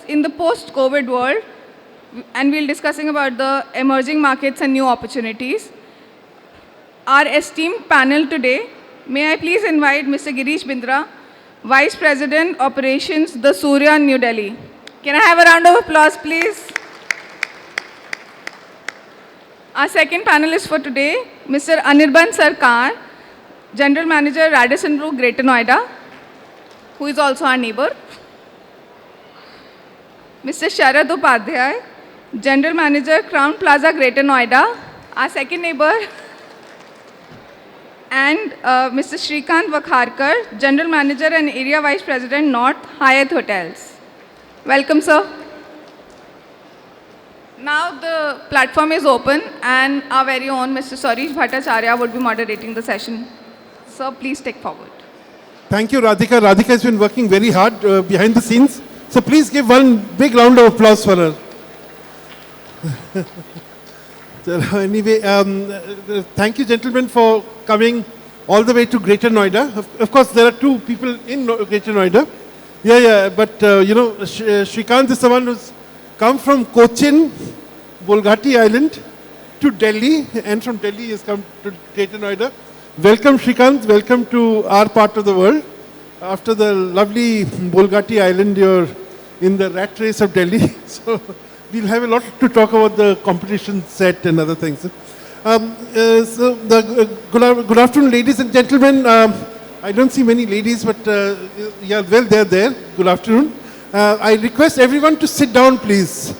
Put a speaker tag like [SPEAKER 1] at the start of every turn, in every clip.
[SPEAKER 1] In the post-COVID world, and we'll discussing about the emerging markets and new opportunities. Our esteemed panel today, may I please invite Mr. Greesh Bindra, Vice President Operations, the Suryaa, New Delhi. Can I have a round of applause, please? Our second panelist for today, Mr. Anirban Sarkar, General Manager, Radisson Group, Greater Noida, who is also our neighbor. Mr. Sharad Upadhyay, General Manager, Crowne Plaza, Greater Noida, our second neighbor. And Mr. Shrikant Wakharkar, General Manager and Area Vice President, North, Hyatt Hotels. Welcome, sir. Now the platform is open and our very own Mr. Sarish Bhattacharya would be moderating the session. Sir, please take forward.
[SPEAKER 2] Thank you, Radhika. Radhika has been working very hard behind the scenes. So please give one big round of applause for her. So anyway, thank you, gentlemen, for coming all the way to Greater Noida. Of course, there are two people in Greater Noida. But Shrikant is someone who's come from Cochin, Bolghati Island, to Delhi, and from Delhi has come to Greater Noida. Welcome, Shrikant. Welcome to our part of the world. After the lovely Bolghati Island, you're in the rat race of Delhi. So we'll have a lot to talk about the competition set and other things. Good afternoon, ladies and gentlemen. I don't see many ladies, but yeah, well, they're there. Good afternoon. I request everyone to sit down, please.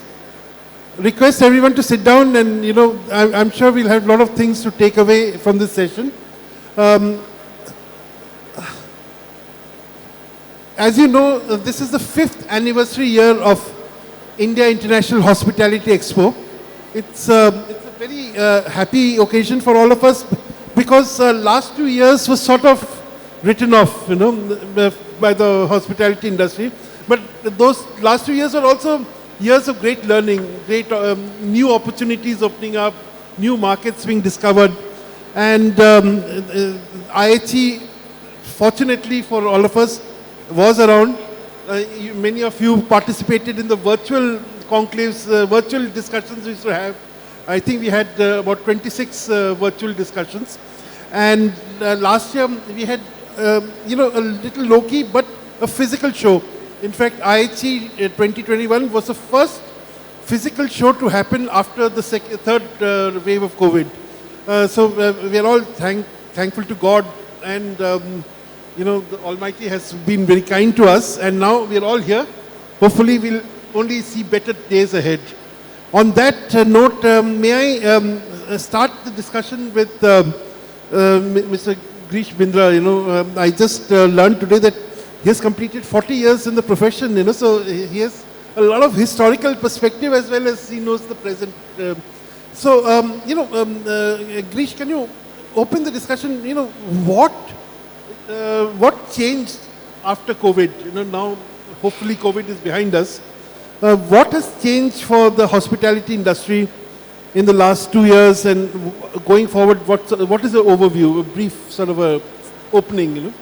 [SPEAKER 2] Request everyone to sit down, and I'm sure we'll have a lot of things to take away from this session. As you know, this is the 5th anniversary year of India International Hospitality Expo. It's a very happy occasion for all of us because last 2 years was sort of written off, by the hospitality industry. But those last 2 years are also years of great learning, great new opportunities opening up, new markets being discovered. And IHE, fortunately for all of us, was around. Many of you participated in the virtual conclaves, virtual discussions we used to have. I think we had about 26 virtual discussions. And last year we had, a little low-key, but a physical show. In fact, IHE 2021 was the first physical show to happen after the third wave of COVID. So we are all thankful to God, and the Almighty has been very kind to us, and now we are all here. Hopefully we'll only see better days ahead. On that note, may I start the discussion with Mr. Greesh Bindra. I just learned today that he has completed 40 years in the profession, so he has a lot of historical perspective as well as he knows the present. Greesh, can you open the discussion? What changed after COVID? Now hopefully COVID is behind us. What has changed for the hospitality industry in the last 2 years, and going forward, what is the overview, a brief sort of a opening?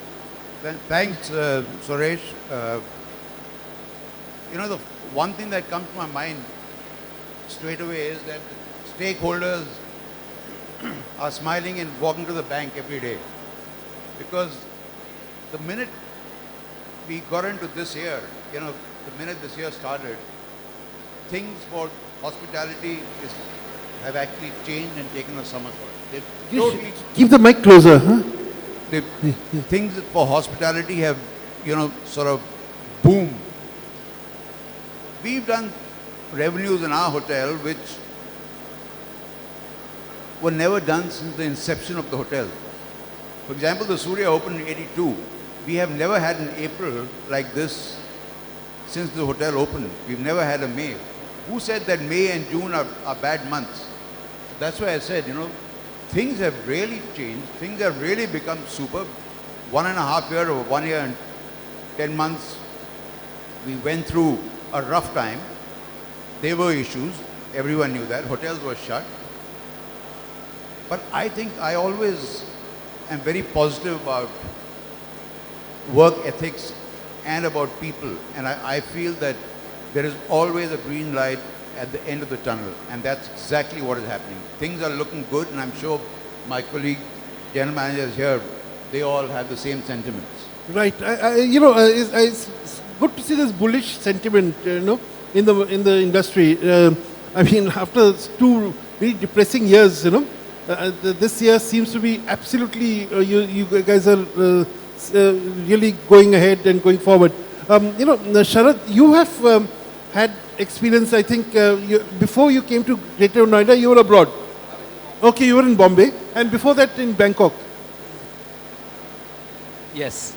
[SPEAKER 3] Thanks, Suresh. The one thing that comes to my mind straight away is that stakeholders are smiling and walking to the bank every day, because the minute we got into this year, the minute this year started, things for hospitality have actually changed and taken a somersault. Totally,
[SPEAKER 2] keep the mic closer. Huh?
[SPEAKER 3] Things for hospitality have, sort of boomed. We've done revenues in our hotel which were never done since the inception of the hotel. For example, the Suryaa opened in '82. We have never had an April like this since the hotel opened. We've never had a May. Who said that May and June are bad months? That's why I said, things have really changed. Things have really become superb. 1.5 years or 1 year 10 months, we went through a rough time. There were issues. Everyone knew that. Hotels were shut. But I think I always am very positive about work ethics and about people. And I feel that there is always a green light at the end of the tunnel. And that's exactly what is happening. Things are looking good, and I'm sure my colleague, general managers here, they all have the same sentiments.
[SPEAKER 2] Right. It's good to see this bullish sentiment, in the industry. I mean, after 2 very depressing years, this year seems to be absolutely, you guys are really going ahead and going forward. Sharad, you have had experience, I think, before you came to Greater Noida, you were abroad. Okay, you were in Bombay, and before that in Bangkok.
[SPEAKER 4] Yes.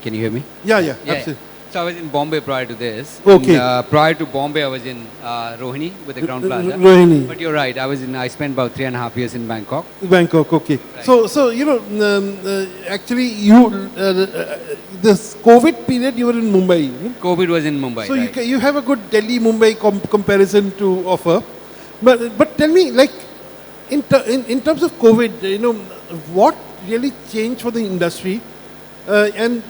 [SPEAKER 4] Can you hear me?
[SPEAKER 2] Yeah,
[SPEAKER 4] Yeah.
[SPEAKER 2] absolutely.
[SPEAKER 4] So I was in Bombay prior to this.
[SPEAKER 2] Okay.
[SPEAKER 4] And, prior to Bombay, I was in Rohini with the Crowne Plaza.
[SPEAKER 2] Rohini.
[SPEAKER 4] But you're right. I spent about 3.5 years in Bangkok.
[SPEAKER 2] Bangkok, okay.
[SPEAKER 4] Right.
[SPEAKER 2] So actually, this COVID period, you were in Mumbai.
[SPEAKER 4] COVID was in Mumbai.
[SPEAKER 2] So
[SPEAKER 4] right.
[SPEAKER 2] you have a good Delhi-Mumbai comparison to offer. But tell me, like, in terms of COVID, what really changed for the industry? And,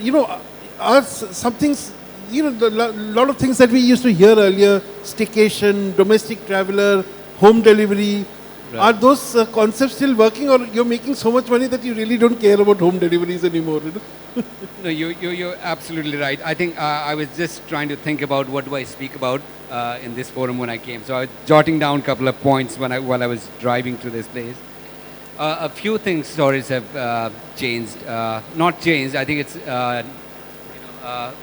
[SPEAKER 2] are some things, a lot of things that we used to hear earlier, staycation, domestic traveler, home delivery,
[SPEAKER 4] Right.
[SPEAKER 2] are those concepts still working, or you're making so much money that you really don't care about home deliveries anymore?
[SPEAKER 4] No, you're absolutely right. I think I was just trying to think about what do I speak about in this forum when I came. So I was jotting down a couple of points while I was driving to this place. A few things, stories have changed. Not changed. I think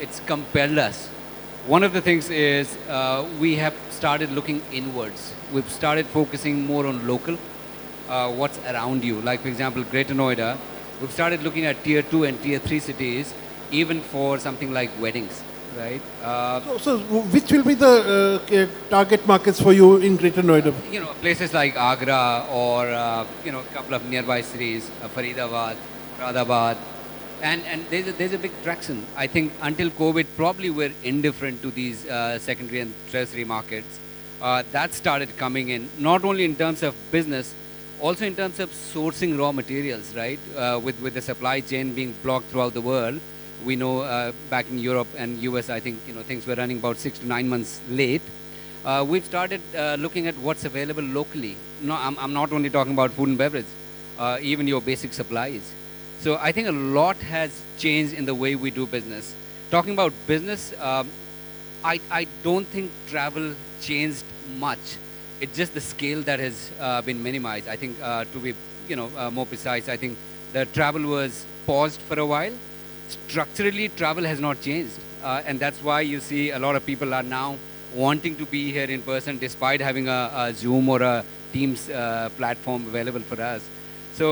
[SPEAKER 4] it's compelled us. One of the things is we have started looking inwards. We've started focusing more on local, what's around you. Like, for example, Greater Noida, we've started looking at tier 2 and tier 3 cities, even for something like weddings, right?
[SPEAKER 2] So which will be the target markets for you in Greater Noida?
[SPEAKER 4] Places like Agra or, a couple of nearby cities, Faridabad, Radabad. And there's a big traction. I think until COVID, probably we're indifferent to these secondary and tertiary markets. That started coming in, not only in terms of business, also in terms of sourcing raw materials, right? With the supply chain being blocked throughout the world. We know back in Europe and US, I think, things were running about 6 to 9 months late. We've started looking at what's available locally. No, I'm not only talking about food and beverage, even your basic supplies. So I think a lot has changed in the way we do business. Talking about business, I don't think travel changed much. It's just the scale that has been minimized. I think to be more precise, I think the travel was paused for a while. Structurally, travel has not changed. And that's why you see a lot of people are now wanting to be here in person despite having a Zoom or a Teams platform available for us. So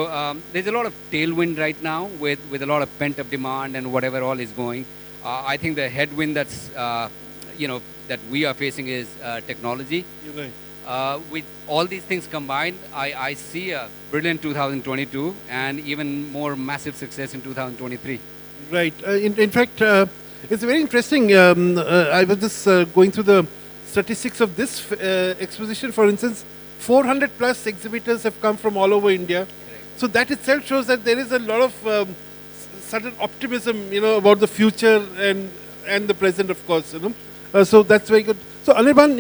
[SPEAKER 4] there's a lot of tailwind right now with a lot of pent-up demand and whatever all is going. I think the headwind that's, that we are facing is technology.
[SPEAKER 2] You're right.
[SPEAKER 4] With all these things combined, I see a brilliant 2022 and even more massive success in 2023.
[SPEAKER 2] Right. In fact, it's very interesting. I was just going through the statistics of this exposition. For instance, 400 plus exhibitors have come from all over India. So that itself shows that there is a lot of sudden optimism, about the future and the present, of course. So that's very good. So Anirban,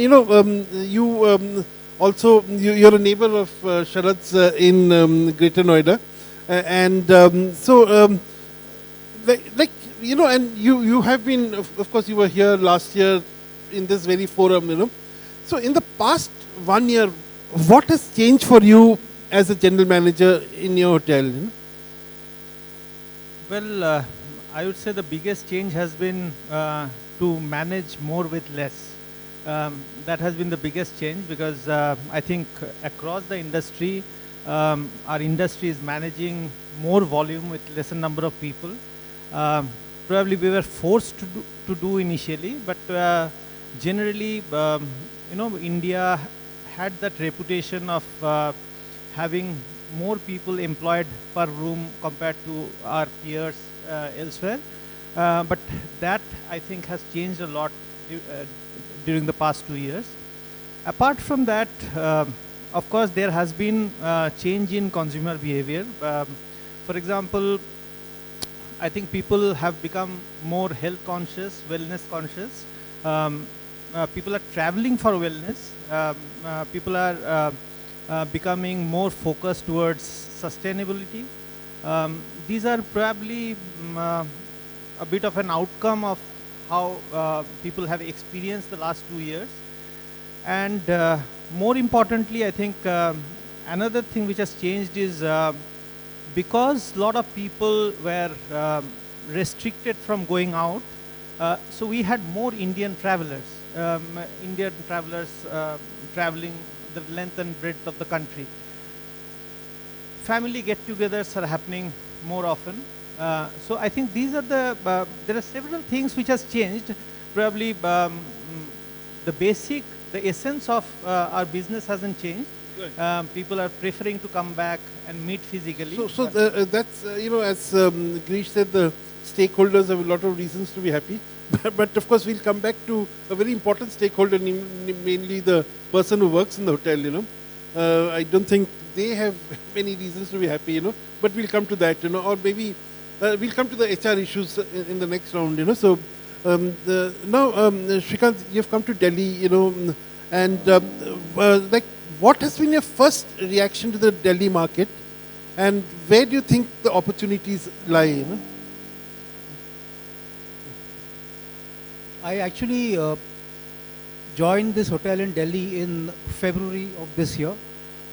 [SPEAKER 2] you also you're a neighbor of Sharad's in Greater Noida, and and you have been, of course, you were here last year in this very forum. So in the past 1 year, what has changed for you as a general manager in your hotel?
[SPEAKER 5] Well, I would say the biggest change has been to manage more with less. That has been the biggest change because I think across the industry, our industry is managing more volume with lesser number of people. Probably we were forced to do initially, but generally, India had that reputation of having more people employed per room compared to our peers elsewhere. But that, I think, has changed a lot during the past 2 years. Apart from that, of course, there has been change in consumer behavior. For example, I think people have become more health conscious, wellness conscious. People are traveling for wellness. People are becoming more focused towards sustainability. These are probably a bit of an outcome of how people have experienced the last 2 years. And more importantly, I think another thing which has changed is because a lot of people were restricted from going out, so we had more Indian travelers, traveling the length and breadth of the country. Family get-togethers are happening more often. So I think these are there are several things which has changed. Probably the essence of our business hasn't changed. People are preferring to come back and meet physically.
[SPEAKER 2] So that's, as Greesh said, the stakeholders have a lot of reasons to be happy. But of course, we'll come back to a very important stakeholder, mainly the person who works in the hotel, I don't think they have many reasons to be happy, but we'll come to that, or maybe we'll come to the HR issues in the next round, So now, Shrikant, you've come to Delhi, and like, what has been your first reaction to the Delhi market, and where do you think the opportunities lie?
[SPEAKER 6] I actually joined this hotel in Delhi in February of this year,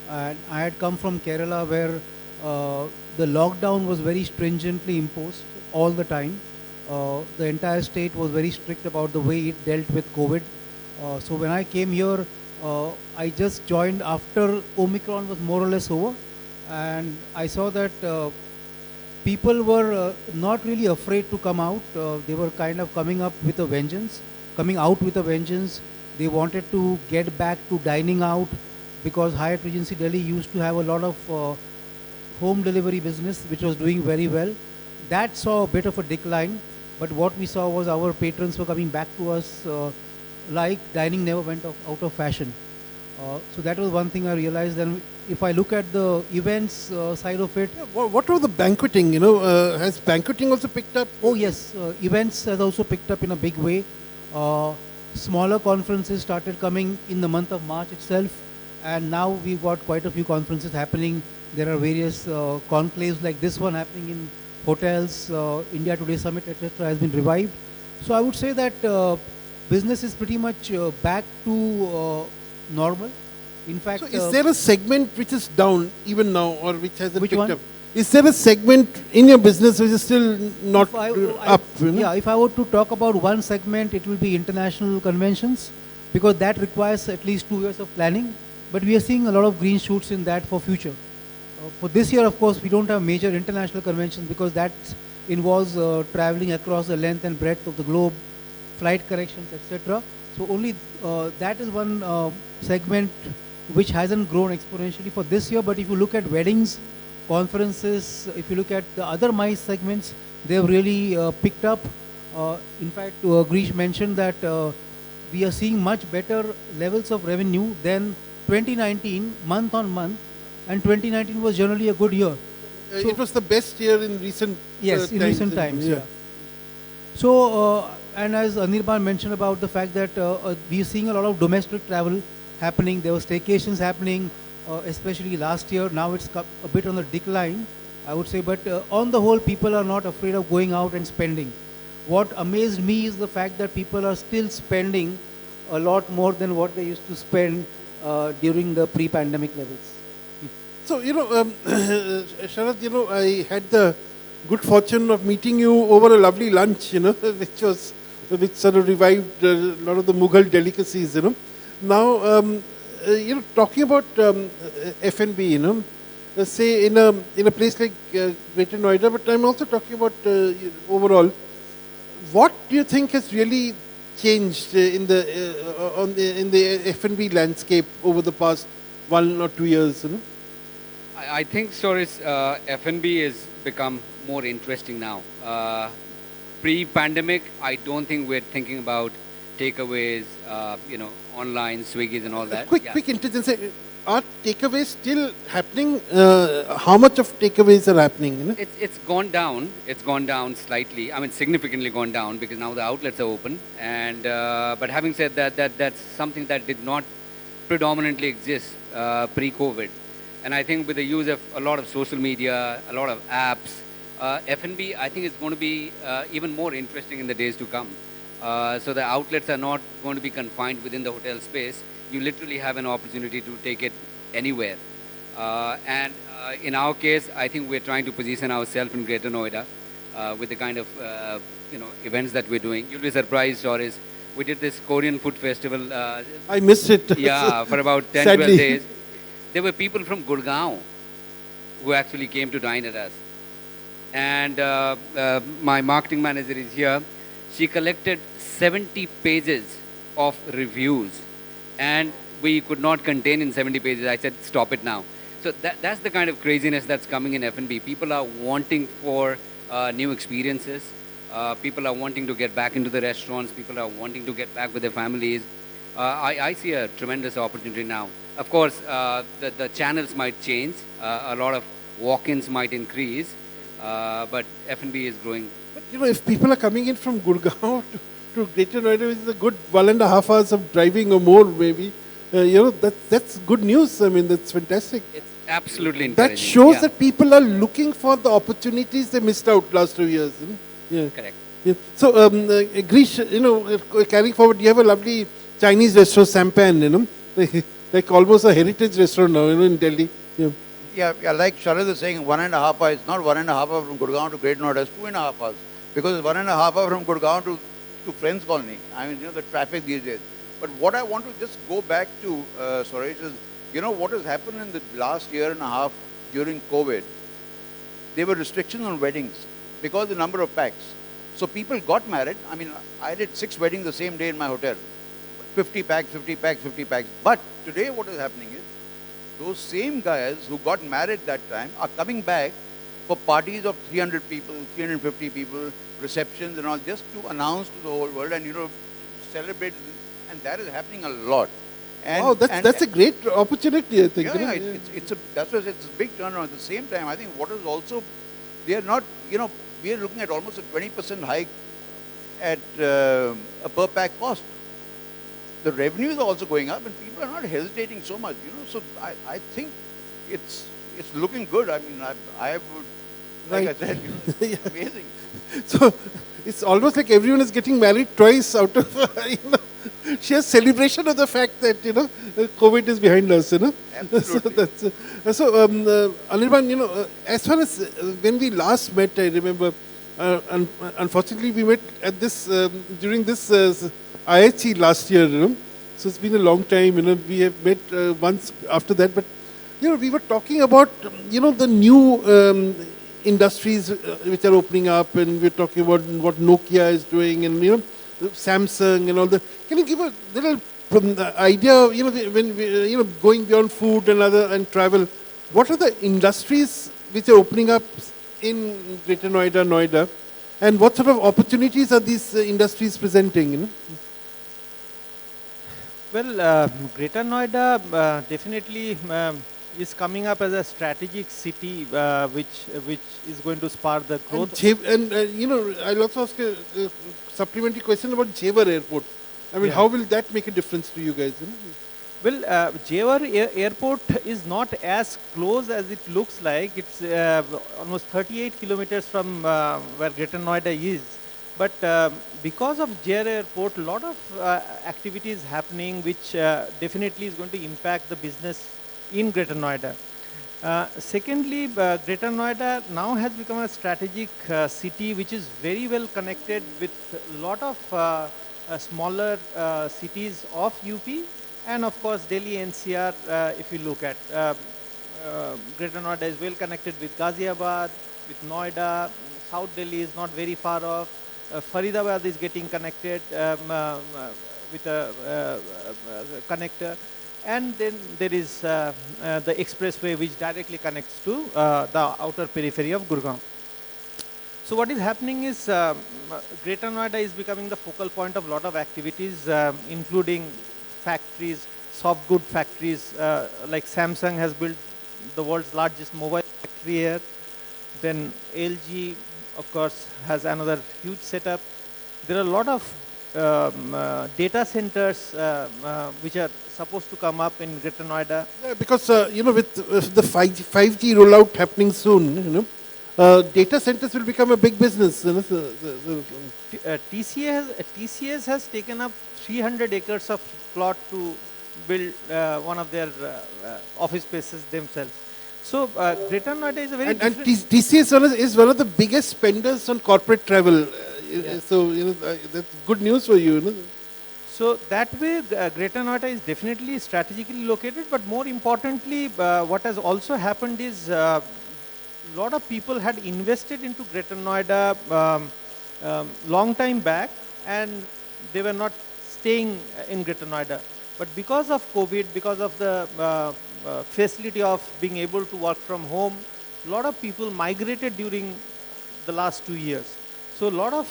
[SPEAKER 6] and I had come from Kerala where the lockdown was very stringently imposed all the time. The entire state was very strict about the way it dealt with COVID. So when I came here, I just joined after Omicron was more or less over, and I saw that people were not really afraid to come out. They were kind of coming out with a vengeance. They wanted to get back to dining out, because Hyatt Regency Delhi used to have a lot of home delivery business which was doing very well. That saw a bit of a decline, but what we saw was our patrons were coming back to us like dining never went out of fashion. So that was one thing I realized. And if I look at the events side of it,
[SPEAKER 2] what about the banqueting? Has banqueting also picked up?
[SPEAKER 6] Oh yes, events has also picked up in a big way. Smaller conferences started coming in the month of March itself, and now we've got quite a few conferences happening. There are various conclaves like this one happening in hotels. India Today Summit, etc., has been revived. So I would say that business is pretty much back to normal. In fact,
[SPEAKER 2] so is there a segment which is down even now, or which hasn't
[SPEAKER 6] which
[SPEAKER 2] picked
[SPEAKER 6] one?
[SPEAKER 2] up? Is there a segment in your business which is still not up?
[SPEAKER 6] Yeah, if I were to talk about one segment, it will be international conventions, because that requires at least 2 years of planning. But we are seeing a lot of green shoots in that for future. For this year, of course, we don't have major international conventions because that involves traveling across the length and breadth of the globe, flight corrections, etc. So only that is one segment which hasn't grown exponentially for this year. But if you look at weddings, conferences, if you look at the other MICE segments, they have really picked up. In fact, Greesh mentioned that we are seeing much better levels of revenue than 2019 month on month, and 2019 was generally a good year.
[SPEAKER 2] It was the best year in recent
[SPEAKER 6] yes, in recent times. Yeah. So, and as Anirban mentioned about the fact that we are seeing a lot of domestic travel happening. There were staycations happening, especially last year. Now it's a bit on the decline, I would say. But on the whole, people are not afraid of going out and spending. What amazed me is the fact that people are still spending a lot more than what they used to spend during the pre-pandemic levels.
[SPEAKER 2] So, Sharad, I had the good fortune of meeting you over a lovely lunch, which sort of revived a lot of the Mughal delicacies, Now, talking about F&B, say in a place like Greater Noida, but I'm also talking about overall. What do you think has really changed in the F&B landscape over the past 1 or 2 years?
[SPEAKER 4] I think, Stories, F&B has become more interesting now. pre-pandemic, I don't think we're thinking about takeaways, online, Swiggies and all that.
[SPEAKER 2] Quick interjection. Are takeaways still happening? How much of takeaways are happening?
[SPEAKER 4] It's gone down. It's gone down slightly. I mean, significantly gone down because now the outlets are open. And but having said that, that's something that did not predominantly exist pre-COVID. And I think with the use of a lot of social media, a lot of apps, F&B, I think it's going to be even more interesting in the days to come. So the outlets are not going to be confined within the hotel space. You literally have an opportunity to take it anywhere. And in our case, I think we're trying to position ourselves in Greater Noida with the kind of events that we're doing. You'll be surprised, Doris. We did this Korean food festival.
[SPEAKER 2] I missed it.
[SPEAKER 4] Yeah, for about 10,
[SPEAKER 2] Sadly.
[SPEAKER 4] 12 days. There were people from Gurgaon who actually came to dine at us. And my marketing manager is here. She collected 70 pages of reviews. And we could not contain in 70 pages. I said, stop it now. So that's the kind of craziness that's coming in F&B. People are wanting for new experiences. People are wanting to get back into the restaurants. People are wanting to get back with their families. I see a tremendous opportunity now. Of course, the channels might change. A lot of walk-ins might increase. But F&B is growing.
[SPEAKER 2] But if people are coming in from Gurgaon to Greater Noida, which is a good 1.5 hours of driving or more, maybe, that's good news. I mean, that's fantastic.
[SPEAKER 4] It's absolutely encouraging.
[SPEAKER 2] That shows
[SPEAKER 4] Yeah.
[SPEAKER 2] that people are looking for the opportunities they missed out last 2 years. Yeah.
[SPEAKER 4] Correct.
[SPEAKER 2] Yeah. So, Greesh, carrying forward, you have a lovely Chinese restaurant, Sampan, like almost a heritage restaurant now, in Delhi. Yeah.
[SPEAKER 3] Yeah, like Sharad is saying, 1.5 hours, it's not 1.5 hours from Gurgaon to Great Noida, it's 2.5 hours. Because it's 1.5 hours from Gurgaon to Friends Colony. I mean, the traffic these days. But what I want to just go back to, Suresh, is, what has happened in the last year and a half during COVID, there were restrictions on weddings because of the number of packs. So people got married. I mean, I did 6 weddings the same day in my hotel. 50 packs, 50 packs, 50 packs. But today what is happening is, those same guys who got married that time are coming back for parties of 300 people, 350 people, receptions and all, just to announce to the whole world and, celebrate. And that is happening a lot. And,
[SPEAKER 2] Wow, that's a great opportunity, I think.
[SPEAKER 3] Yeah, that's why it's a big turnaround. At the same time, I think what is also, they are not, we are looking at almost a 20% hike at a per pack cost. The revenues are also going up and people are not hesitating so much, So I think it's looking good. I mean, I would, like I said, it's amazing.
[SPEAKER 2] So it's almost like everyone is getting married twice out of sheer celebration of the fact that COVID is behind us.
[SPEAKER 3] Absolutely.
[SPEAKER 2] So Anirban, as far as when we last met, I remember. Unfortunately, we met at this during this IHE last year. So it's been a long time. We have met once after that, but we were talking about the new industries which are opening up, and we're talking about what Nokia is doing, and Samsung and all that. Can you give a little idea? When we, going beyond food and travel, what are the industries which are opening up in Greater Noida, and what sort of opportunities are these industries presenting?
[SPEAKER 5] Well, Greater Noida definitely is coming up as a strategic city, which is going to spur the growth.
[SPEAKER 2] And I'll also ask a supplementary question about Jewar Airport. I mean, how will that make a difference to you guys?
[SPEAKER 5] Well, Jewar Airport is not as close as it looks like. It's almost 38 kilometers from where Greater Noida is. But because of Jewar Airport, a lot of activities happening, which definitely is going to impact the business in Greater Noida. Secondly, Greater Noida now has become a strategic city, which is very well connected with a lot of smaller cities of UP. And of course, Delhi NCR, if you look at, Greater Noida is well connected with Ghaziabad, with Noida. South Delhi is not very far off. Faridabad is getting connected with a connector. And then there is the expressway which directly connects to the outer periphery of Gurgaon. So what is happening is Greater Noida is becoming the focal point of a lot of activities, including factories, soft good factories, like Samsung has built the world's largest mobile factory here. Then LG, of course, has another huge setup. There are a lot of data centers which are supposed to come up in Greater Noida.
[SPEAKER 2] Yeah, because with the 5G rollout happening soon, data centers will become a big business.
[SPEAKER 5] TCS has taken up 300 acres of plot to build one of their office spaces themselves. So Greater Noida is a very
[SPEAKER 2] And
[SPEAKER 5] different.
[SPEAKER 2] TCS is one of the biggest spenders on corporate travel. So that's good news for you.
[SPEAKER 5] So that way, Greater Noida is definitely strategically located. But more importantly, what has also happened is a lot of people had invested into Greater Noida long time back, and they were not staying in Greater Noida. But because of COVID, because of the facility of being able to work from home, a lot of people migrated during the last 2 years. So a lot of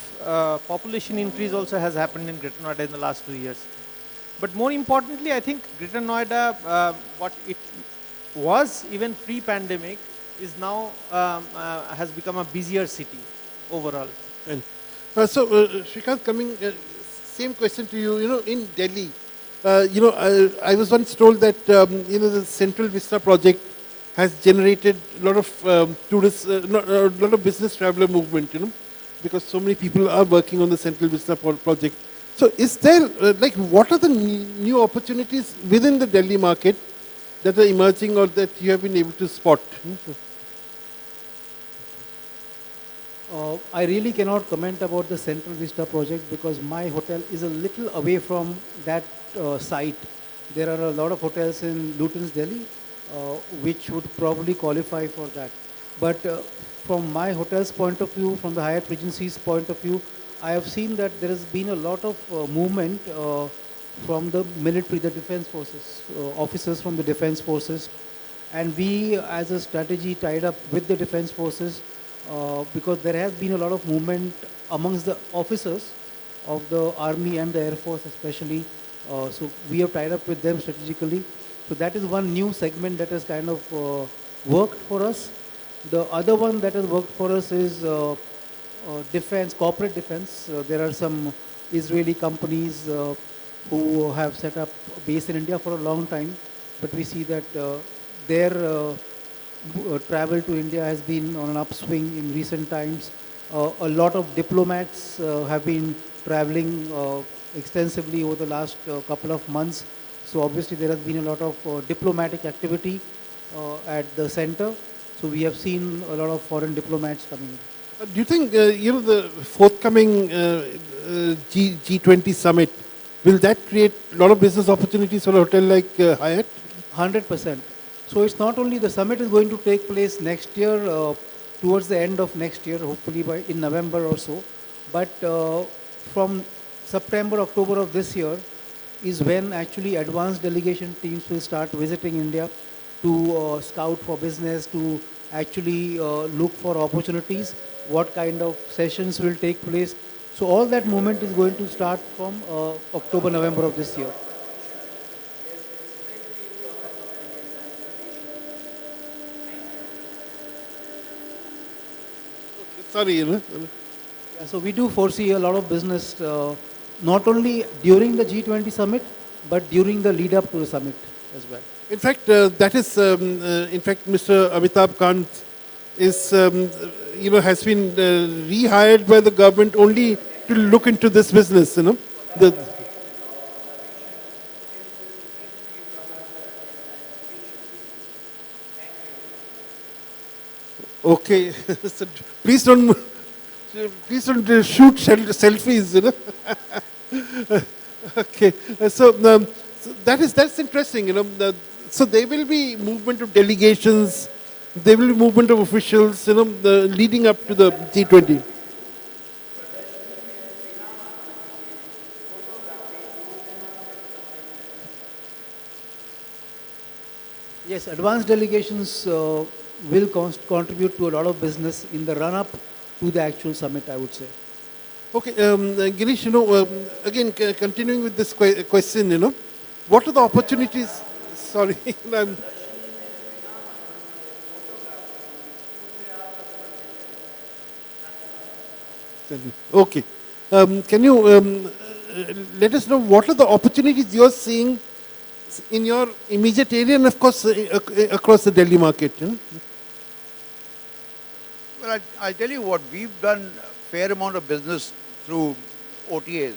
[SPEAKER 5] population increase also has happened in Greater Noida in the last 2 years. But more importantly, I think Greater Noida, what it was even pre-pandemic, is now has become a busier city overall.
[SPEAKER 2] And Shrikant, coming, same question to you. In Delhi, I was once told that the Central Vista project has generated a lot of tourists, a lot of business traveler movement. Because so many people are working on the Central Vista project. So is there, what are the new opportunities within the Delhi market that are emerging or that you have been able to spot?
[SPEAKER 6] I really cannot comment about the Central Vista project because my hotel is a little away from that site. There are a lot of hotels in Luton's Delhi which would probably qualify for that. But from my hotel's point of view, from the Hyatt Regency's point of view, I have seen that there has been a lot of movement from the military, the defense forces, officers from the defense forces. And we, as a strategy, tied up with the defense forces because there has been a lot of movement amongst the officers of the Army and the Air Force especially. So we have tied up with them strategically. So that is one new segment that has kind of worked for us. The other one that has worked for us is defense, corporate defense. There are some Israeli companies who have set up a base in India for a long time, but we see that their travel to India has been on an upswing in recent times. A lot of diplomats have been traveling extensively over the last couple of months. So obviously there has been a lot of diplomatic activity at the center. So we have seen a lot of foreign diplomats coming in.
[SPEAKER 2] Do you think, the forthcoming G20 summit, will that create a lot of business opportunities for a hotel like Hyatt?
[SPEAKER 6] 100%. So it's not only the summit is going to take place next year, towards the end of next year, hopefully in November or so. But from September, October of this year is when actually advanced delegation teams will start visiting India to scout for business, to actually look for opportunities, what kind of sessions will take place. So all that movement is going to start from October, November of this year.
[SPEAKER 2] Sorry,
[SPEAKER 6] Yeah, so we do foresee a lot of business, not only during the G20 summit, but during the lead up to the summit as well.
[SPEAKER 2] In fact, that is, Mr. Amitabh Kant is, has been rehired by the government only to look into this business, Okay, so please don't shoot selfies, Okay, so that's interesting, so there will be movement of delegations, there will be movement of officials, leading up to the G20.
[SPEAKER 6] Yes, advanced delegations will contribute to a lot of business in the run-up to the actual summit, I would say.
[SPEAKER 2] Okay, Girish, again, continuing with this question, what are the opportunities? Sorry, I'm. Okay. Can you let us know what are the opportunities you're seeing in your immediate area and, of course, across the Delhi market?
[SPEAKER 3] Well, I'll tell you what, we've done a fair amount of business through OTAs.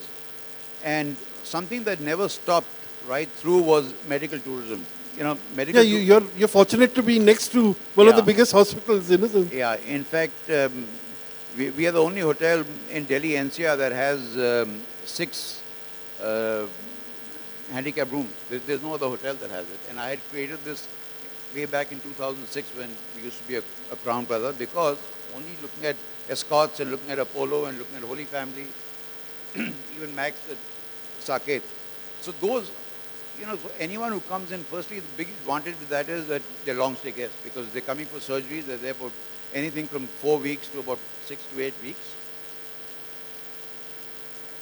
[SPEAKER 3] And something that never stopped right through was medical tourism. Medical
[SPEAKER 2] You're fortunate to be next to one of the biggest hospitals, So.
[SPEAKER 3] Yeah, in fact, we are the only hotel in Delhi NCR that has 6 handicap rooms. There's no other hotel that has it. And I had created this way back in 2006 when we used to be a Crowne Plaza, because only looking at Escorts and looking at Apollo and looking at Holy Family, even Max at Sarkar. So those, so anyone who comes in, firstly, the big advantage with that is that they're long stay guests, because they're coming for surgeries, they're there for anything from 4 weeks to about 6 to 8 weeks.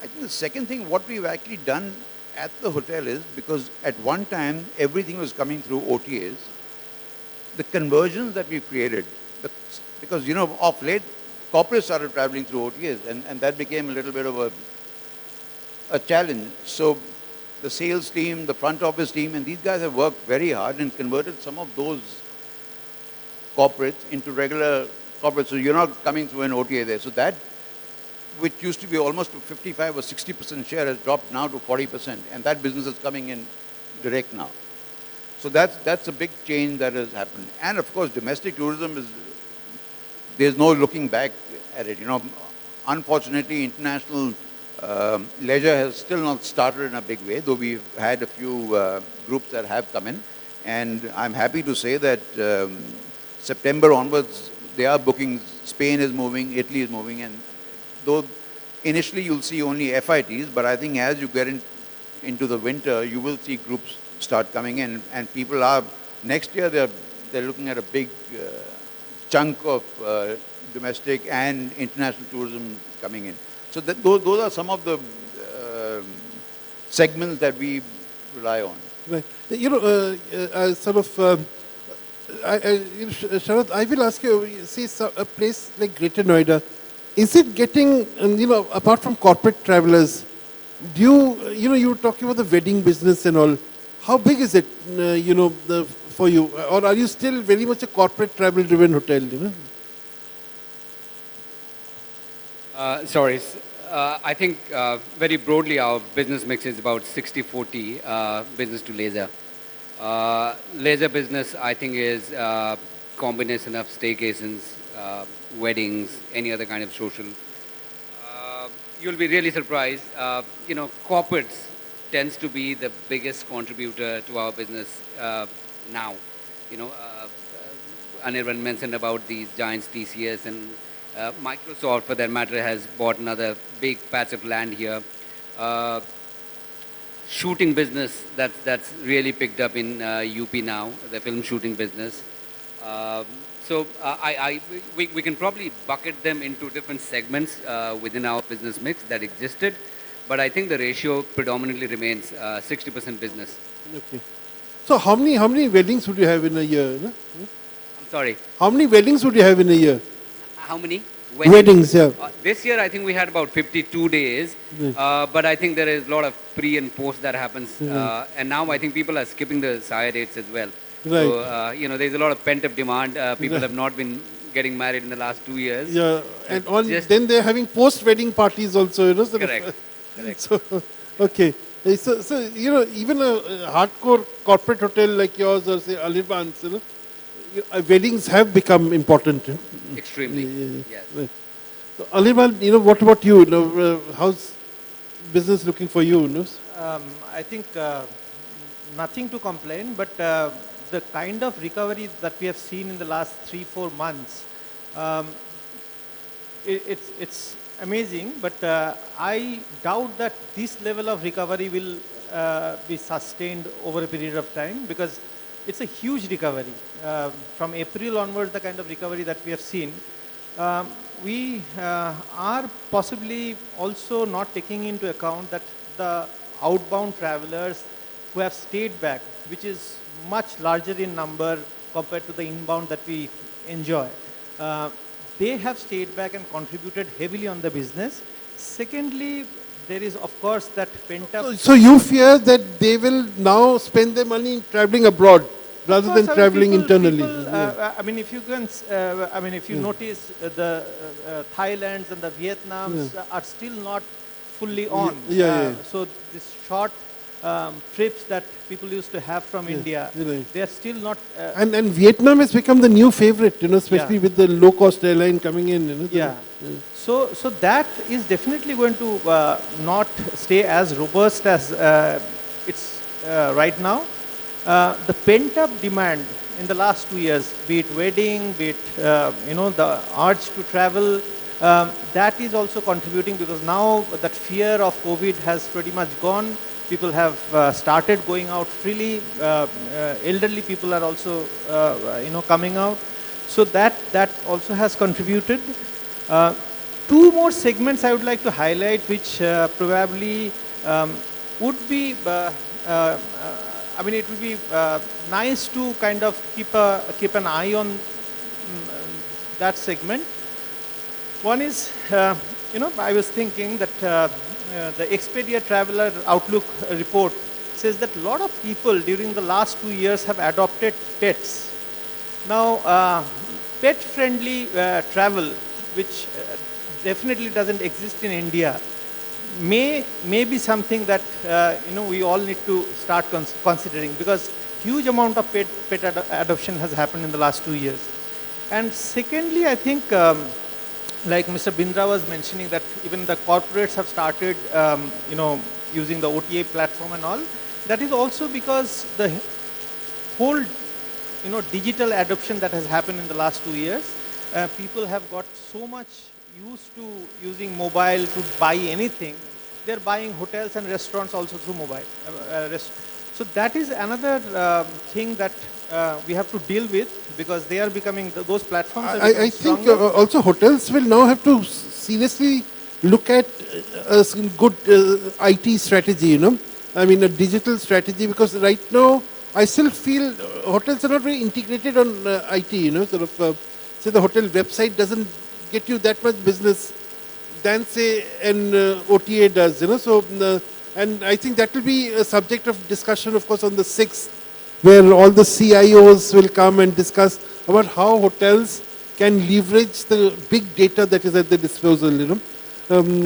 [SPEAKER 3] I think the second thing, what we've actually done at the hotel is, because at one time everything was coming through OTAs, the conversions that we've created, because of late corporates started traveling through OTAs, and that became a little bit of a challenge. So the sales team, the front office team, and these guys have worked very hard and converted some of those corporates into regular corporates. So you're not coming through an OTA there. So that, which used to be almost a 55 or 60% share, has dropped now to 40%. And that business is coming in direct now. So that's a big change that has happened. And of course, domestic tourism there's no looking back at it. Unfortunately, international leisure has still not started in a big way, though we've had a few groups that have come in. And I'm happy to say that September onwards, there are bookings. Spain is moving, Italy is moving, and though initially you'll see only FITs, but I think as you get into the winter, you will see groups start coming in, and people are, next year they're looking at a big chunk of domestic and international tourism coming in. So those are some of the segments that we rely on.
[SPEAKER 2] Right. Sharad, I will ask you, see, a place like Greater Noida, is it getting, apart from corporate travelers, you were talking about the wedding business and all. How big is it, for you? Or are you still very much a corporate travel-driven hotel,
[SPEAKER 4] I think very broadly our business mix is about 60-40 business to leisure. Leisure business, I think, is combination of staycations, weddings, any other kind of social. You'll be really surprised. Corporates tends to be the biggest contributor to our business now. Anirban mentioned about these giants, TCS, and Microsoft, for that matter, has bought another big patch of land here. Shooting business, that's really picked up in UP now, the film shooting business. So we can probably bucket them into different segments within our business mix that existed, but I think the ratio predominantly remains 60% business.
[SPEAKER 2] Okay. So how many weddings would you have in a year?
[SPEAKER 4] I'm sorry.
[SPEAKER 2] How many weddings would you have in a year?
[SPEAKER 4] How many?
[SPEAKER 2] Weddings, yeah.
[SPEAKER 4] This year, I think we had about 52 days, but I think there is a lot of pre and post that happens. And now I think people are skipping the Saya dates as well.
[SPEAKER 2] Right.
[SPEAKER 4] So, there's a lot of pent-up demand. People have not been getting married in the last 2 years.
[SPEAKER 2] Yeah, and then they're having post-wedding parties also,
[SPEAKER 4] Correct. Correct.
[SPEAKER 2] So, okay. So, even a hardcore corporate hotel like yours or say Anirban's, weddings have become important.
[SPEAKER 4] Extremely, yes.
[SPEAKER 2] Right. So, Anirban, what about you? How's business looking for you?
[SPEAKER 5] I think nothing to complain, but the kind of recovery that we have seen in the last 3-4 months, it's amazing, but I doubt that this level of recovery will be sustained over a period of time, because it's a huge recovery. From April onwards, the kind of recovery that we have seen, we are possibly also not taking into account that the outbound travelers who have stayed back, which is much larger in number compared to the inbound that we enjoy. Uh, they have stayed back and contributed heavily on the business. Secondly, there is of course that pent-up.
[SPEAKER 2] So you fear that they will now spend their money traveling abroad rather than traveling internally?
[SPEAKER 5] I mean, if you can, if you notice, the Thailands and the Vietnams are still not fully on. So this short trips that people used to have from India, they are still not.
[SPEAKER 2] And Vietnam has become the new favorite, especially with the low-cost airline coming in.
[SPEAKER 5] So that is definitely going to not stay as robust as it's right now. The pent-up demand in the last 2 years, be it wedding, be it the urge to travel, that is also contributing, because now that fear of COVID has pretty much gone. People have started going out freely. Elderly people are also coming out. So that also has contributed. Two more segments I would like to highlight, which probably would be, it would be nice to kind of keep an eye on that segment. One is, I was thinking that the Expedia Traveler Outlook report says that a lot of people during the last 2 years have adopted pets. Now, pet-friendly travel, which definitely doesn't exist in India, may be something that we all need to start considering, because huge amount of pet adoption has happened in the last 2 years. And secondly, I think like Mr. Bindra was mentioning, that even the corporates have started using the OTA platform and all. That is also because the whole digital adoption that has happened in the last 2 years, people have got so much used to using mobile to buy anything. They're buying hotels and restaurants also through mobile. So that is another thing that we have to deal with, because they are becoming, those platforms are becoming
[SPEAKER 2] I think
[SPEAKER 5] stronger.
[SPEAKER 2] also hotels will now have to seriously look at a good IT strategy, I mean a digital strategy, because right now I still feel hotels are not very integrated on IT, say the hotel website doesn't get you that much business than say an OTA does, so and I think that will be a subject of discussion, of course, on the 6th, where all the CIOs will come and discuss about how hotels can leverage the big data that is at their disposal,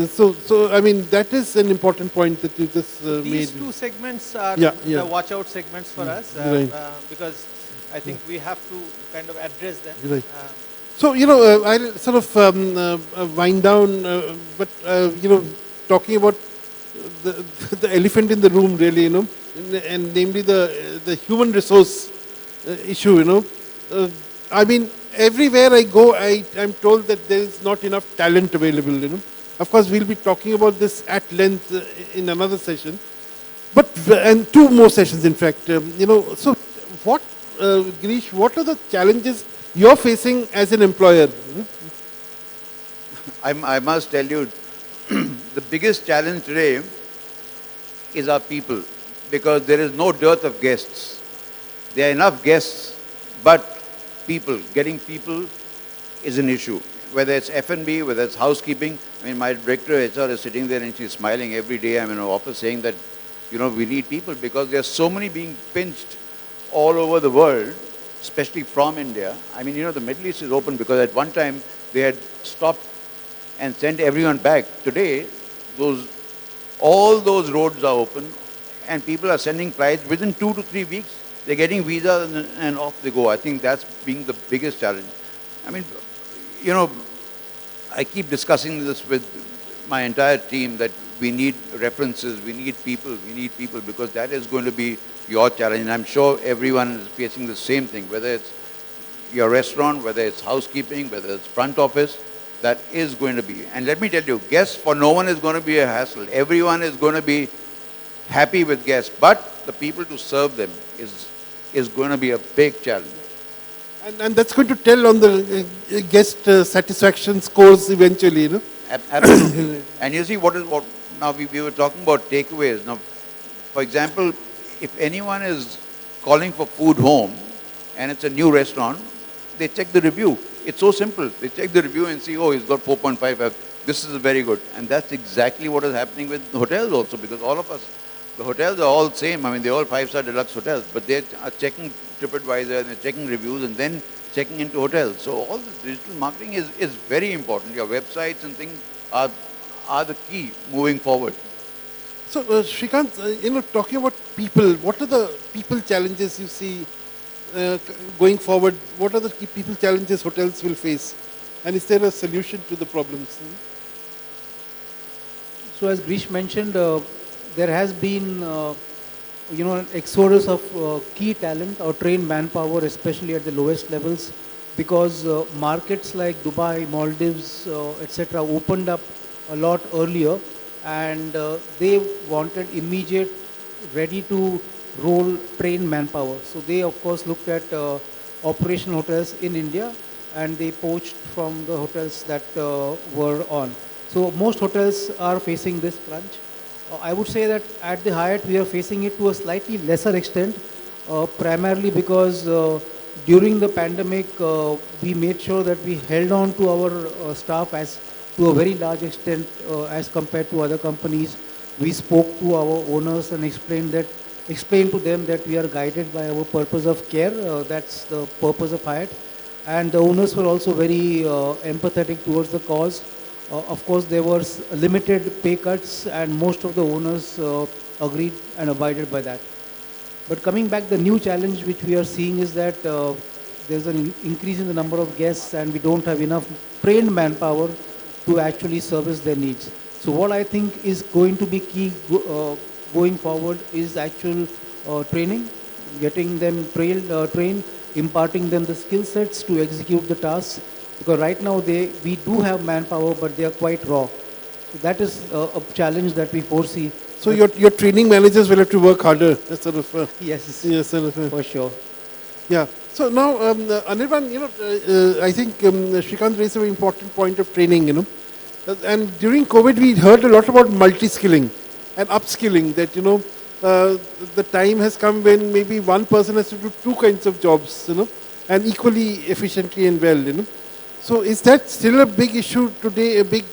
[SPEAKER 2] So I mean, that is an important point that you just made.
[SPEAKER 5] These two segments are the watch-out segments for us, because I think we have to kind of address them.
[SPEAKER 2] Right. So, I'll sort of wind down, but, talking about the elephant in the room, really, and namely the human resource issue, I mean, everywhere I go, I'm told that there is not enough talent available, Of course, we'll be talking about this at length in another session, and 2 more sessions, in fact, so what, Greesh, what are the challenges you're facing as an employer?
[SPEAKER 3] I must tell you, the biggest challenge today is our people, because there is no dearth of guests. There are enough guests, but getting people is an issue. Whether it's F&B, whether it's housekeeping. I mean, my director of HR is sitting there and she's smiling every day. I'm in her office saying that, we need people, because there are so many being pinched all over the world, especially from India. I mean, the Middle East is open because at one time they had stopped and sent everyone back. Today, all those roads are open and people are sending flights. Within 2 to 3 weeks, they're getting visas and off they go. I think that's being the biggest challenge. I mean, I keep discussing this with my entire team that we need references, we need people, because that is going to be your challenge. And I'm sure everyone is facing the same thing, whether it's your restaurant, whether it's housekeeping, whether it's front office, that is going to be. And let me tell you, guests, for no one is going to be a hassle. Everyone is going to be happy with guests, but the people to serve them is going to be a big challenge.
[SPEAKER 2] And that's going to tell on the guest satisfaction scores eventually, you know.
[SPEAKER 3] Absolutely. And you see what now we were talking about takeaways. Now, for example, if anyone is calling for food home and it's a new restaurant, they check the review. It's so simple. They check the review and see, oh, it's got 4.5. This is very good. And that's exactly what is happening with hotels also, because all of us, the hotels are all same. I mean, they're all 5-star deluxe hotels, but they are checking TripAdvisor and they're checking reviews and then checking into hotels. So all this digital marketing is very important. Your websites and things are the key moving forward.
[SPEAKER 2] So, Shrikant, you know, talking about people, what are the people challenges you see going forward? What are the key people challenges hotels will face? And is there a solution to the problems?
[SPEAKER 6] So as Greesh mentioned, there has been, an exodus of key talent or trained manpower, especially at the lowest levels, because markets like Dubai, Maldives, etc., opened up a lot earlier, and they wanted immediate, ready to roll trained manpower. So they, of course, looked at operational hotels in India, and they poached from the hotels that were on. So most hotels are facing this crunch. I would say that at the Hyatt we are facing it to a slightly lesser extent, primarily because during the pandemic we made sure that we held on to our staff as to a very large extent as compared to other companies. We spoke to our owners and explained to them that we are guided by our purpose of care. That's the purpose of Hyatt. And the owners were also very empathetic towards the cause. Of course, there were limited pay cuts, and most of the owners agreed and abided by that. But coming back, the new challenge which we are seeing is that there's an increase in the number of guests, and we don't have enough trained manpower to actually service their needs. So what I think is going to be key going forward is actual training, getting them trained, imparting them the skill sets to execute the tasks. Because right now we do have manpower, but they are quite raw. So that is a challenge that we foresee.
[SPEAKER 2] So your training managers will have to work harder. That's sort of,
[SPEAKER 6] Yes,
[SPEAKER 2] yes, sort of,
[SPEAKER 6] for sure.
[SPEAKER 2] yeah. So now, Anirban, I think Shrikant raised a very important point of training, And during COVID, we heard a lot about multi-skilling and upskilling, that, the time has come when maybe one person has to do two kinds of jobs, and equally efficiently and well, So is that still a big issue today, a big,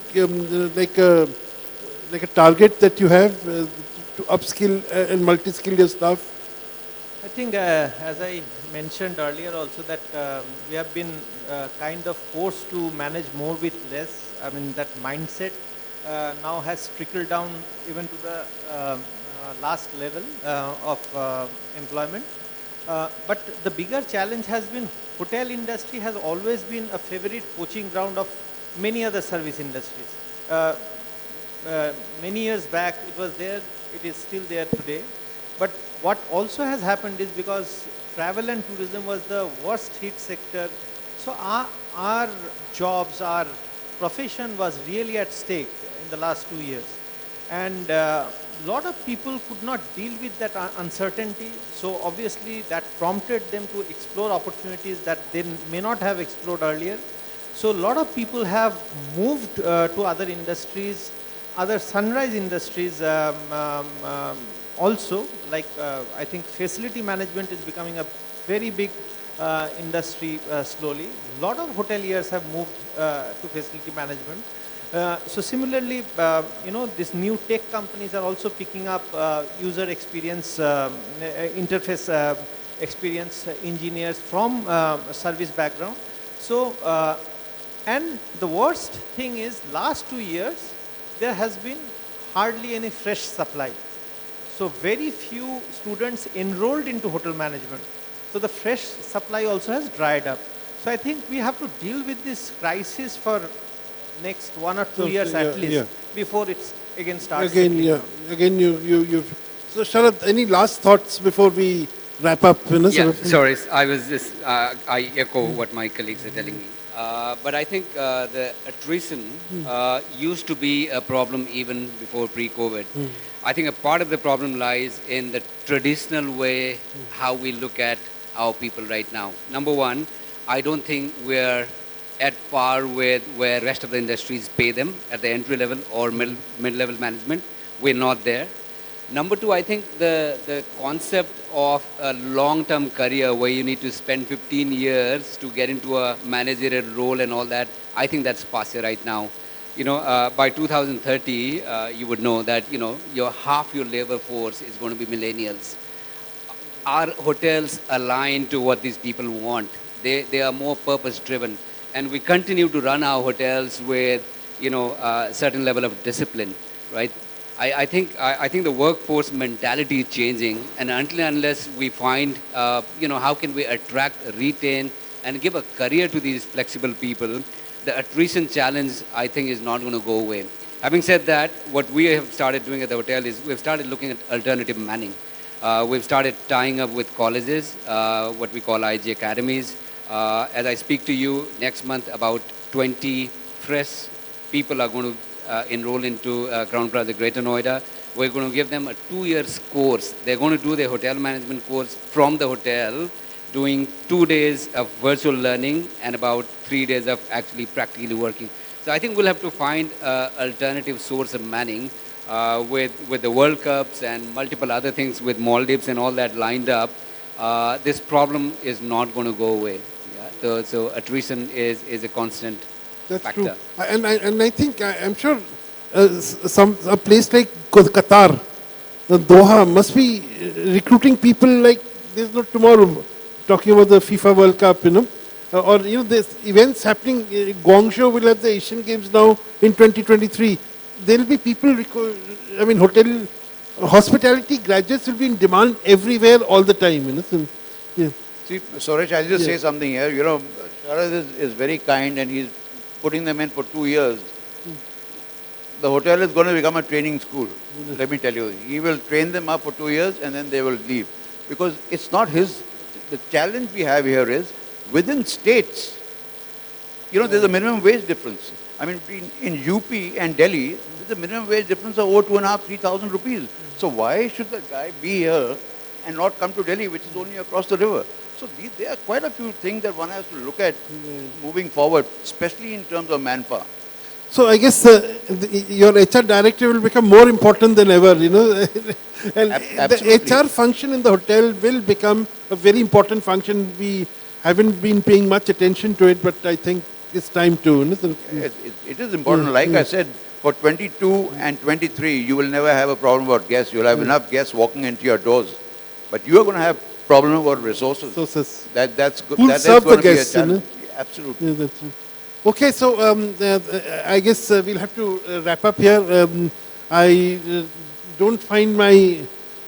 [SPEAKER 2] like a target that you have to upskill and multi-skill your staff?
[SPEAKER 5] I think, as I mentioned earlier also, that we have been kind of forced to manage more with less. I mean, that mindset now has trickled down even to the last level of employment. But the bigger challenge has been hotel industry has always been a favorite poaching ground of many other service industries. Many years back it was there, it is still there today. But what also has happened is because travel and tourism was the worst hit sector, so our jobs, our profession was really at stake in the last 2 years. And a lot of people could not deal with that uncertainty. So obviously that prompted them to explore opportunities that they may not have explored earlier. So a lot of people have moved to other industries, other sunrise industries also, like I think facility management is becoming a very big industry slowly. A lot of hoteliers have moved to facility management. So similarly, these new tech companies are also picking up user experience, interface experience engineers from a service background. So, and the worst thing is last 2 years, there has been hardly any fresh supply. So very few students enrolled into hotel management. So the fresh supply also has dried up. So I think we have to deal with this crisis for next 1 or 2 years at least before it's again starts.
[SPEAKER 2] Again, you. So Sharad, any last thoughts before we wrap up?
[SPEAKER 4] Sorry, I was just, I echo what my colleagues are telling me. But I think the attrition used to be a problem even before pre-COVID. I think a part of the problem lies in the traditional way how we look at our people right now. Number one, I don't think we're at par with where rest of the industries pay them at the entry level or mid-level management. We're not there. Number two, I think the concept of a long-term career where you need to spend 15 years to get into a managerial role and all that, I think that's passe right now. By 2030, you would know that, half your labor force is going to be millennials. Our hotels align to what these people want. They are more purpose-driven. And we continue to run our hotels with, a certain level of discipline, right? I think the workforce mentality is changing, and until and unless we find, how can we attract, retain, and give a career to these flexible people, the attrition challenge, I think, is not going to go away. Having said that, what we have started doing at the hotel is we've started looking at alternative manning. We've started tying up with colleges, what we call IG academies. As I speak to you, next month, about 20 fresh people are going to enroll into Crowne Plaza Greater Noida. We're going to give them a 2-year course. They're going to do their hotel management course from the hotel, doing 2 days of virtual learning and about 3 days of actually practically working. So I think we'll have to find an alternative source of manning with the World Cups and multiple other things with Maldives and all that lined up. This problem is not going to go away. Yeah? So attrition is a constant
[SPEAKER 2] That's
[SPEAKER 4] factor.
[SPEAKER 2] true. And I think, I'm sure a place like Qatar, Doha, must be recruiting people like there's no tomorrow, talking about the FIFA World Cup, there's events happening. Guangzhou will have the Asian Games now in 2023. There will be people, hospitality graduates will be in demand everywhere all the time. So, yeah.
[SPEAKER 3] See, Suresh, I'll just say something here. Sharad is very kind and he's putting them in for 2 years. The hotel is going to become a training school. Let me tell you. He will train them up for 2 years and then they will leave. Because it's not his. The challenge we have here is within states, there's a minimum wage difference. I mean, in UP and Delhi, there's a minimum wage difference of over 2,500, 3,000 rupees. So why should the guy be here and not come to Delhi, which is only across the river? So there are quite a few things that one has to look at moving forward, especially in terms of manpower.
[SPEAKER 2] So I guess your HR director will become more important than ever, and
[SPEAKER 3] Absolutely.
[SPEAKER 2] the HR function in the hotel will become a very important function. We haven't been paying much attention to it, but I think it's time to.
[SPEAKER 3] It is important. Like I said, for 22 and 23, you will never have a problem about guests. You'll have enough guests walking into your doors. But you are going to have problem about resources. That's good.
[SPEAKER 2] Who'll serve the guests,
[SPEAKER 3] Absolutely.
[SPEAKER 2] Yeah, that's right. Okay, so I guess we'll have to wrap up here. I don't find my,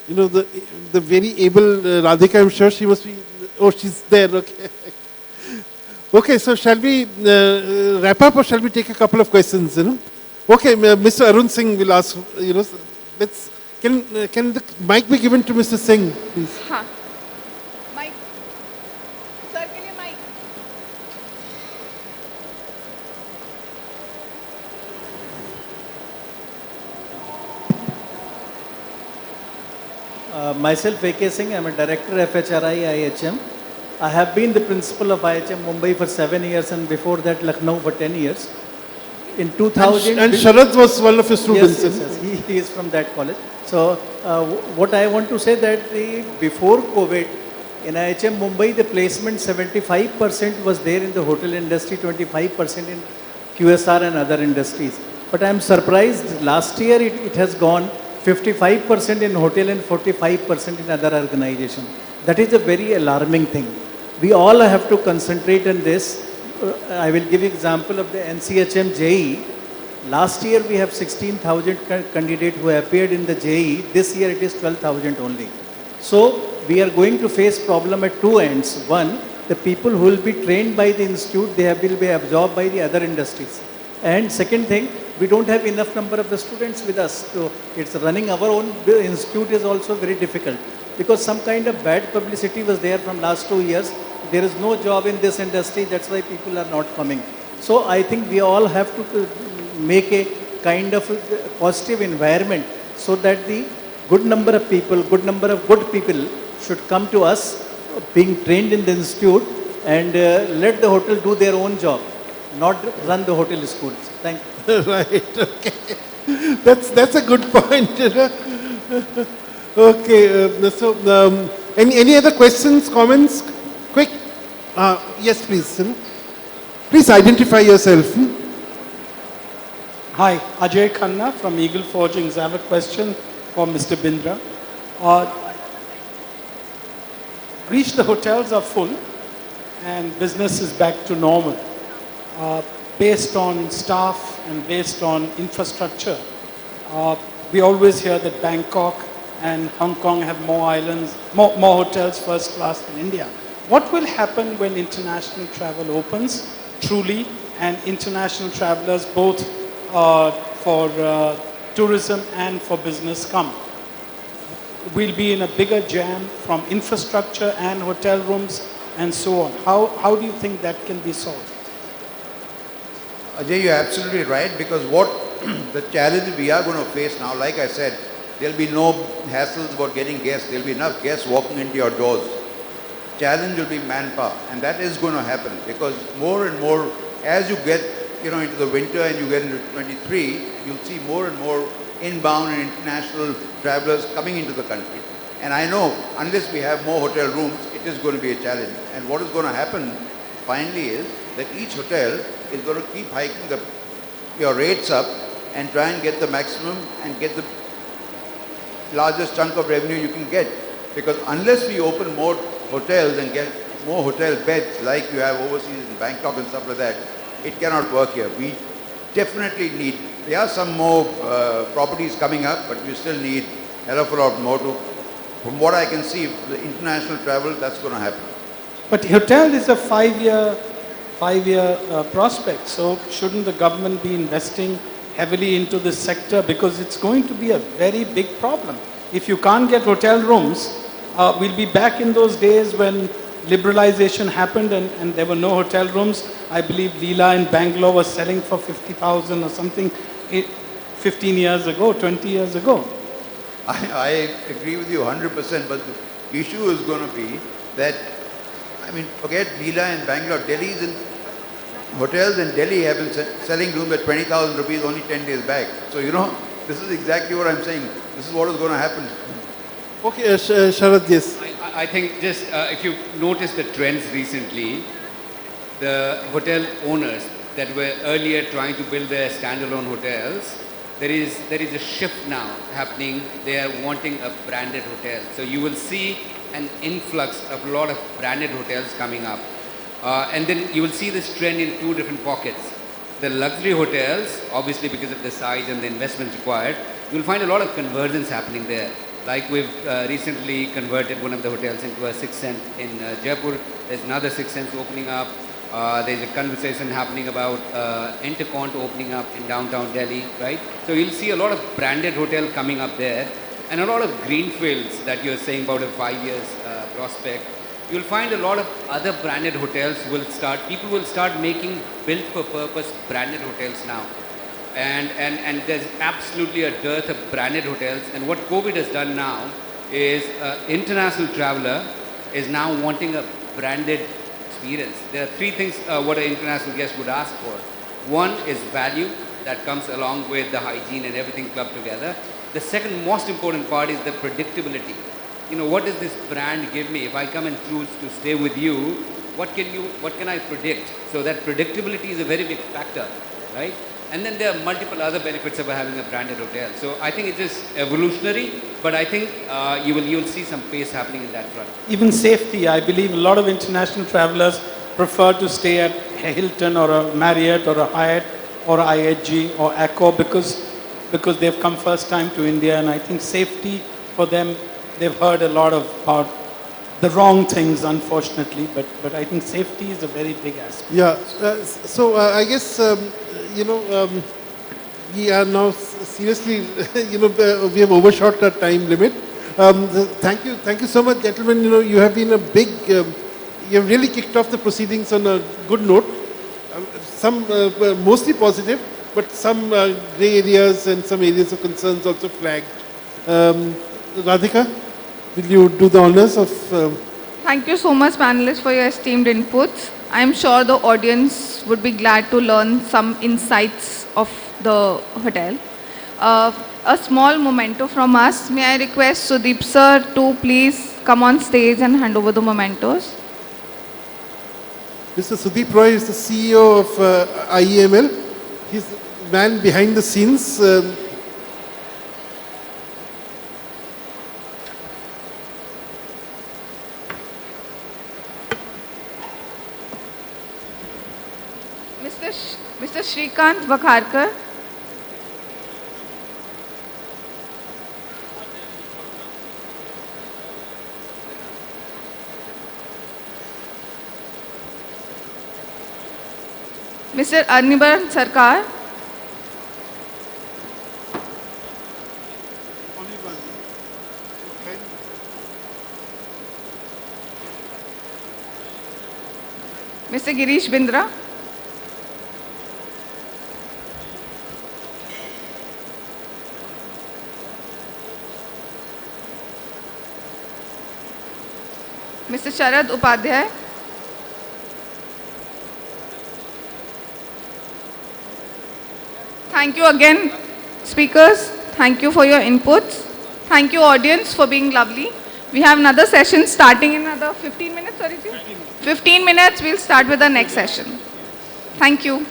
[SPEAKER 2] the very able Radhika. I'm sure she must be. Oh, she's there. Okay. Okay, so shall we wrap up or shall we take a couple of questions? Okay, Mr. Arun Singh will ask. Let's. Can the mic be given to Mr. Singh, please?
[SPEAKER 1] Huh. Mic. Sir, can you mic?
[SPEAKER 5] Myself, A.K. Singh, I'm a director of FHRI IHM. I have been the principal of IHM Mumbai for 7 years and before that Lucknow for 10 years. In 2000...
[SPEAKER 2] And Sharad was one of his students.
[SPEAKER 5] Yes. He is from that college. So, what I want to say that before COVID, in IHM Mumbai, the placement 75% was there in the hotel industry, 25% in QSR and other industries. But I am surprised, last year it has gone 55% in hotel and 45% in other organizations. That is a very alarming thing. We all have to concentrate on this. I will give example of the NCHM JE. Last year we have 16,000 candidates who appeared in the JE. This year it is 12,000 only. So we are going to face problem at two ends. One, the people who will be trained by the institute, they will be absorbed by the other industries. And second thing, we don't have enough number of the students with us. So it's running our own institute is also very difficult because some kind of bad publicity was there from last 2 years. There is no job in this industry. That's why people are not coming. So I think we all have to make a kind of positive environment so that the good number of people, good number of good people should come to us being trained in the institute
[SPEAKER 7] and let the hotel do their own job, not run the hotel schools. Thank you.
[SPEAKER 2] Right, okay. That's a good point. Okay, any other questions, comments? Quick. Yes, please. Please identify yourself.
[SPEAKER 8] Hi, Ajay Khanna from Eagle Forgings. I have a question for Mr. Bindra. Greesh, the hotels are full and business is back to normal. Based on staff and based on infrastructure, we always hear that Bangkok and Hong Kong have more islands, more hotels first class than India. What will happen when international travel opens truly and international travelers both for tourism and for business come? We'll be in a bigger jam from infrastructure and hotel rooms and so on. How do you think that can be solved?
[SPEAKER 3] Ajay, you're absolutely right, because what the challenge we are going to face now, like I said, there'll be no hassles about getting guests. There'll be enough guests walking into your doors. Challenge will be manpower, and that is going to happen because more and more, as you get into the winter and you get into 23, you'll see more and more inbound and international travelers coming into the country. And I know unless we have more hotel rooms, it is going to be a challenge. And what is going to happen finally is that each hotel is going to keep hiking your rates up and try and get the maximum and get the largest chunk of revenue you can get. Because unless we open more hotels and get more hotel beds like you have overseas in Bangkok and stuff like that, it cannot work here. We definitely need, there are some more properties coming up, but we still need a hell of a lot more to, from what I can see, the international travel, that's going to happen.
[SPEAKER 8] But hotel is a five-year prospect, so shouldn't the government be investing heavily into this sector, because it's going to be a very big problem. If you can't get hotel rooms, we'll be back in those days when liberalization happened and there were no hotel rooms. I believe Leela in Bangalore was selling for 50,000 or something 15 years ago, 20 years ago.
[SPEAKER 3] I agree with you 100%, but the issue is going to be that, forget Leela in Bangalore, hotels in Delhi have been selling rooms at 20,000 rupees only 10 days back. So, this is exactly what I'm saying. This is what is going to happen.
[SPEAKER 2] Okay, Sharad, yes.
[SPEAKER 4] I think just if you notice the trends recently, the hotel owners that were earlier trying to build their standalone hotels, there is a shift now happening. They are wanting a branded hotel. So you will see an influx of a lot of branded hotels coming up. And then you will see this trend in two different pockets. The luxury hotels, obviously because of the size and the investment required, you will find a lot of conversions happening there. Like we've recently converted one of the hotels into a Six Sense in Jaipur. There's another Six Sense opening up. There's a conversation happening about Intercont opening up in downtown Delhi, right? So you'll see a lot of branded hotel coming up there and a lot of greenfields that you're saying about a 5 years prospect. You'll find a lot of other branded hotels people will start making built for purpose branded hotels now. And there's absolutely a dearth of branded hotels. And what COVID has done now is international traveler is now wanting a branded experience. There are three things what an international guest would ask for. One is value that comes along with the hygiene and everything clubbed together. The second most important part is the predictability. What does this brand give me? If I come and choose to stay with you, what can I predict? So that predictability is a very big factor, right? And then there are multiple other benefits of having a branded hotel. So I think it is evolutionary, but I think you will see some pace happening in that front.
[SPEAKER 8] Even safety, I believe a lot of international travelers prefer to stay at a Hilton or a Marriott or a Hyatt or a IHG or Accor because they've come first time to India, and I think safety for them, they've heard a lot about the wrong things, unfortunately, but I think safety is a very big aspect.
[SPEAKER 2] Yeah, so I guess, we are now seriously, we have overshot our time limit. Thank you so much, gentlemen. You have been you have really kicked off the proceedings on a good note. Some mostly positive, but some grey areas and some areas of concerns also flagged. Radhika, will you do the honors of
[SPEAKER 1] Thank you so much, panelists, for your esteemed inputs. I am sure the audience would be glad to learn some insights of the hotel. A small memento from us. May I request Sudeep sir to please come on stage and hand over the mementos.
[SPEAKER 2] Mr. Sudeep Roy is the CEO of IEML. He's the man behind the scenes.
[SPEAKER 1] Mr. Shrikant Wakharkar. Mr. Anirban Sarkar. Mr. Greesh Bindra. Mr. Sharad Upadhyay. Thank you again, speakers. Thank you for your inputs. Thank you, audience, for being lovely. We have another session starting in another 15 minutes, sorry? 15 minutes. We'll start with the next session. Thank you.